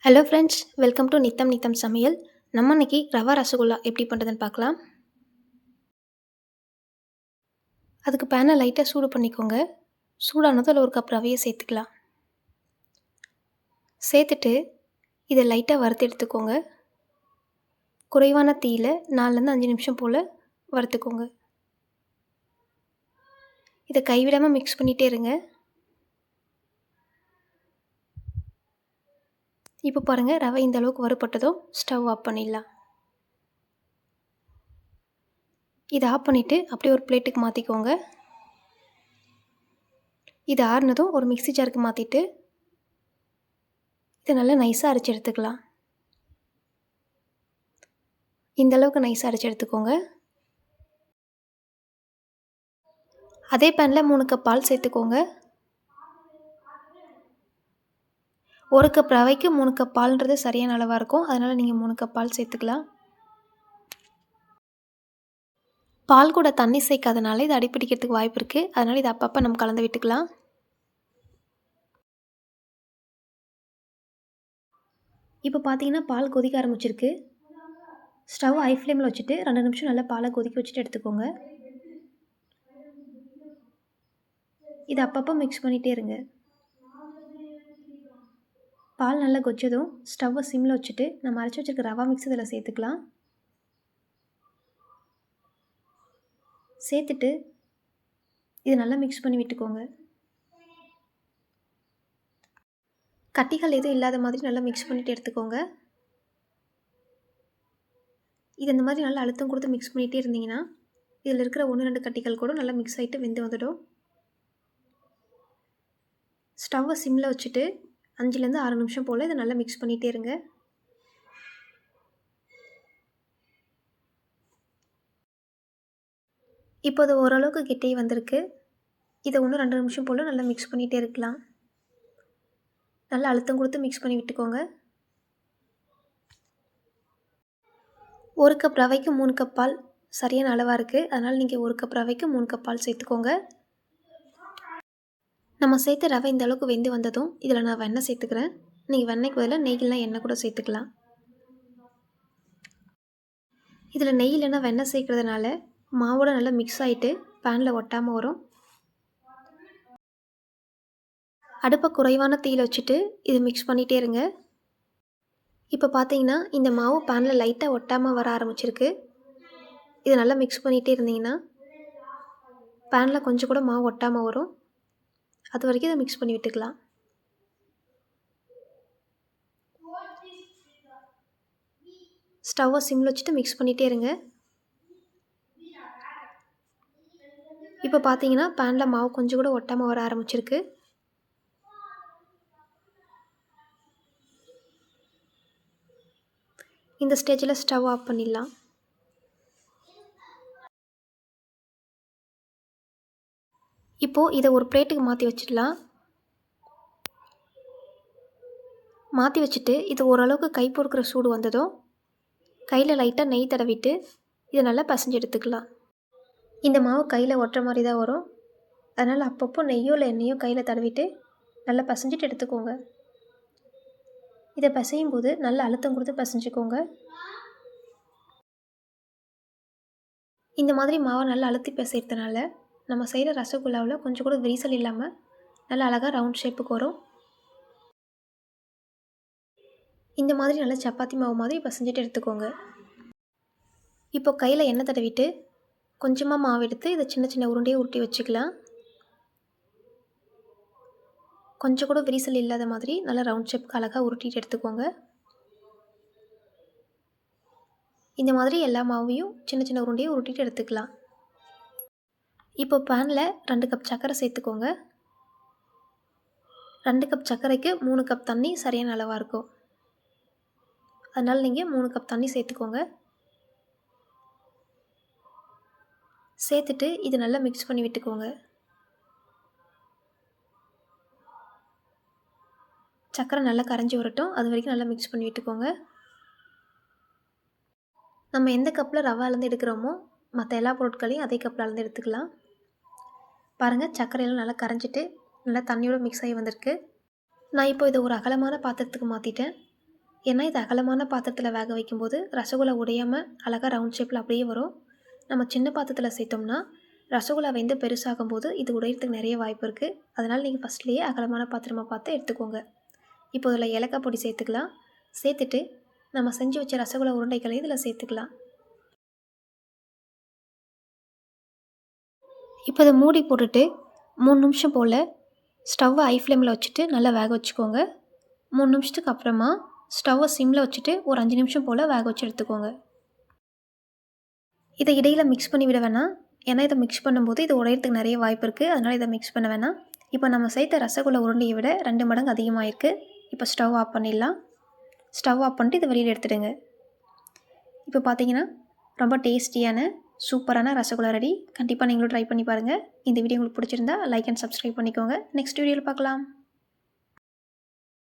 Hello friends, welcome to நித்தம் நித்தம் சமையல். நம்ம இன்னைக்கு ரவா ரசகுல்லா எப்படி பண்ணுறதுன்னு பார்க்கலாம். அதுக்கு பேனை லைட்டாக சூடு பண்ணிக்கோங்க. சூடானதும் அதில் ஒரு கப் ரவையை சேர்த்துக்கலாம். சேர்த்துட்டு இதை லைட்டாக வறுத்து எடுத்துக்கோங்க. குறைவான தீயில் 4லேருந்து 5 நிமிஷம் போல் வறுத்துக்கோங்க. இதை கைவிடாமல் மிக்ஸ் பண்ணிகிட்டே இருங்க. இப்போ பாருங்கள், ரவை இந்த அளவுக்கு வறுபட்டதும் ஸ்டவ் ஆஃப் பண்ணிடலாம். இதை ஆஃப் பண்ணிவிட்டு அப்படியே ஒரு பிளேட்டுக்கு மாற்றிக்கோங்க. இது ஆறுனதும் ஒரு மிக்ஸி ஜாருக்கு மாற்றிட்டு இதை நல்லா நைஸாக அரைச்சி எடுத்துக்கலாம். இந்த அளவுக்கு நைஸாக அரைச்சி எடுத்துக்கோங்க. அதே பேனில் 3 கப் பால் சேர்த்துக்கோங்க. 1 கப் ரவைக்கு 3 கப் பால்ன்றது சரியான அளவாக இருக்கும். அதனால் நீங்கள் 3 கப் பால் சேர்த்துக்கலாம். பால் கூட தண்ணி சேர்க்காதனால இது அடிப்பிடிக்கிறதுக்கு வாய்ப்பு இருக்குது. அதனால் இது அப்பப்போ நம்ம கலந்து விட்டுக்கலாம். இப்போ பார்த்தீங்கன்னா பால் கொதிக்க ஆரம்பிச்சிருக்கு. ஸ்டவ் ஹை ஃப்ளேமில் வச்சுட்டு 2 நிமிஷம் நல்லா பாலை கொதிக்க வச்சுட்டு எடுத்துக்கோங்க. இதை அப்பப்போ மிக்ஸ் பண்ணிகிட்டே இருங்க. பால் நல்லா கொதிச்சதும் ஸ்டவ்வை சிம்மில் வச்சுட்டு நம்ம அரைச்சி வச்சுருக்க ரவா மிக்ஸ் இதில் சேர்த்துக்கலாம். சேர்த்துட்டு இதை நல்லா மிக்ஸ் பண்ணி விட்டுக்கோங்க. கட்டிகள் எதுவும் இல்லாத மாதிரி நல்லா மிக்ஸ் பண்ணிவிட்டு எடுத்துக்கோங்க. இது இந்த மாதிரி நல்லா அழுத்தம் கொடுத்து மிக்ஸ் பண்ணிகிட்டே இருந்தீங்கன்னா இதில் இருக்கிற 1-2 கட்டிகள் கூட நல்லா மிக்ஸ் ஆகிட்டு வெந்து வந்துடும். ஸ்டவ்வை சிம்மில் வச்சுட்டு 5லேருந்து 6 நிமிஷம் போல் இதை நல்லா மிக்ஸ் பண்ணிகிட்டே இருங்க. இப்போ அது ஓரளவுக்கு கெட்டியாக வந்திருக்கு. இதை 1-2 நிமிஷம் போல் நல்லா மிக்ஸ் பண்ணிகிட்டே இருக்கலாம். நல்லா அழுத்தம் கொடுத்து மிக்ஸ் பண்ணி விட்டுக்கோங்க. 1 கப் ரவைக்கு 3 கப் பால் சரியான அளவாக இருக்குது. அதனால் நீங்கள் 1 கப் ரவைக்கு 3 கப் பால் சேர்த்துக்கோங்க. நம்ம சேர்த்த ரவை இந்த அளவுக்கு வெந்து வந்ததும் இதில் நான் வெண்ணெய் சேர்த்துக்கிறேன். நீங்கள் வெண்ணெய்க்கு பதிலாக நெய் இல்லைனா எண்ணெய் கூட சேர்த்துக்கலாம். இதில் நெய் இல்லைனா வெண்ணெய் சேர்க்குறதுனால மாவோட நல்லா மிக்ஸ் ஆகிட்டு பேனில் ஒட்டாமல் வரும். அடுப்பை குறைவான தீயில் வச்சுட்டு இது மிக்ஸ் பண்ணிகிட்டே இருங்க. இப்போ பார்த்தீங்கன்னா இந்த மாவு பேனில் லைட்டாக ஒட்டாமல் வர ஆரம்பிச்சிருக்கு. இதை நல்லா மிக்ஸ் பண்ணிகிட்டே இருந்தீங்கன்னா பேனில் கொஞ்சம் கூட மாவு ஒட்டாமல் வரும். அது வரைக்கும் இதை மிக்ஸ் பண்ணி விட்டுக்கலாம். ஸ்டவ்வை சிம்மில் வச்சுட்டு மிக்ஸ் பண்ணிகிட்டே இருங்க. இப்போ பார்த்தீங்கன்னா பேனில் மாவு கொஞ்சம் கூட ஒட்டாமல் வர ஆரம்பிச்சிருக்கு. இந்த ஸ்டேஜில் ஸ்டவ் ஆஃப் பண்ணிடலாம். இப்போது இதை ஒரு பிளேட்டுக்கு மாற்றி வச்சிடலாம். மாற்றி வச்சுட்டு இது ஓரளவுக்கு கை பொறுக்கிற சூடு வந்ததும் கையில் லைட்டாக நெய் தடவிட்டு இதை நல்லா பசைஞ்சு எடுத்துக்கலாம். இந்த மாவு கையில் ஒட்டுற மாதிரி தான் வரும். அதனால் அப்பப்போ நெய்யோ இல்லை எண்ணெயோ கையில் தடவிட்டு நல்லா பசைஞ்சிட்டு எடுத்துக்கோங்க. இதை பசையும் போது நல்லா அழுத்தம் கொடுத்து பசைஞ்சிக்கோங்க. இந்த மாதிரி மாவை நல்லா அழுத்தி பிசைறதுனால நம்ம செய்கிற ரசகுல்லாவில் கொஞ்சம் கூட விரிசல் இல்லாமல் நல்லா அழகாக ரவுண்ட் ஷேப்புக்கு வரும். இந்த மாதிரி நல்லா சப்பாத்தி மாவு மாதிரி பசைஞ்சிட்டு எடுத்துக்கோங்க. இப்போ கையில் எண்ணெய் தடவிட்டு கொஞ்சமாக மாவு எடுத்து இதை சின்ன சின்ன உருண்டையை உருட்டி வச்சுக்கலாம். கொஞ்சம் கூட விரிசல் இல்லாத மாதிரி நல்லா ரவுண்ட் ஷேப்புக்கு அழகாக உருட்டிட்டு எடுத்துக்கோங்க. இந்த மாதிரி எல்லா மாவையும் சின்ன சின்ன உருண்டையை உருட்டிட்டு எடுத்துக்கலாம். இப்போ பேனில் 2 கப் சர்க்கரை சேர்த்துக்கோங்க. 2 கப் சர்க்கரைக்கு 3 கப் தண்ணி சரியான அளவாக இருக்கும். அதனால் நீங்கள் 3 கப் தண்ணி சேர்த்துக்கோங்க. சேர்த்துட்டு இது நல்லா மிக்ஸ் பண்ணி விட்டுக்கோங்க. சர்க்கரை நல்லா கரைஞ்சி வரட்டும். அது வரைக்கும் நல்லா மிக்ஸ் பண்ணி விட்டுக்கோங்க. நம்ம எந்த கப்பில் ரவை அளந்து எடுக்கிறோமோ மற்ற எல்லா பொருட்களையும் அதே கப்பில் அளந்து எடுத்துக்கலாம். பாருங்கள், சர்க்கரையெல்லாம் நல்லா கரைஞ்சிட்டு நல்லா தண்ணியோடு மிக்ஸ் ஆகி வந்திருக்கு. நான் இப்போ இதை ஒரு அகலமான பாத்திரத்துக்கு மாற்றிட்டேன். ஏன்னா இது அகலமான பாத்திரத்தில் வேக வைக்கும்போது ரசகுல்லா உடையாமல் அழகாக ரவுண்ட் ஷேப்பில் அப்படியே வரும். நம்ம சின்ன பாத்திரத்தில் சேர்த்தோம்னா ரசகுல்லா வெந்து பெருசாகும்போது இது உடையிறதுக்கு நிறைய வாய்ப்பு இருக்குது. அதனால் நீங்கள் ஃபஸ்ட்லேயே அகலமான பாத்திரமாக பார்த்து எடுத்துக்கோங்க. இப்போ இதில் ஏலக்காய் பொடி சேர்த்துக்கலாம். சேர்த்துட்டு நம்ம செஞ்சு வச்ச ரசகுல்லா உருண்டைகளை இதில் சேர்த்துக்கலாம். இப்போ இதை மூடி போட்டுட்டு 3 நிமிஷம் போல் ஸ்டவ்வை ஹை ஃப்ளேமில் வச்சுட்டு நல்லா வேக வச்சுக்கோங்க. 3 நிமிஷத்துக்கு அப்புறமா ஸ்டவ்வை சிம்மில் வச்சுட்டு ஒரு 5 நிமிஷம் போல் வேக வச்சு எடுத்துக்கோங்க. இதை இடையில் மிக்ஸ் பண்ணி விட வேணாம். ஏன்னா இதை மிக்ஸ் பண்ணும்போது இது உடையிறதுக்கு நிறைய வாய்ப்பு இருக்குது. அதனால் இதை மிக்ஸ் பண்ண வேணாம். இப்போ நம்ம சேர்த்த ரசகுல்லா உருண்டையை விட 2 மடங்கு அதிகமாக இருக்குது. இப்போ ஸ்டவ் ஆஃப் பண்ணிடலாம். ஸ்டவ் ஆஃப் பண்ணிட்டு இதை வெளியில் எடுத்துடுங்க. இப்போ பார்த்தீங்கன்னா ரொம்ப டேஸ்டியான சூப்பரான ரசகுல்லா ரெடி. கண்டிப்பாக நீங்களும் ட்ரை பண்ணி பாருங்கள். இந்த வீடியோ உங்களுக்கு பிடிச்சிருந்தா லைக் அண்ட் சப்ஸ்கிரைப் பண்ணிக்கோங்க. நெக்ஸ்ட் வீடியோவில் பார்க்கலாம்.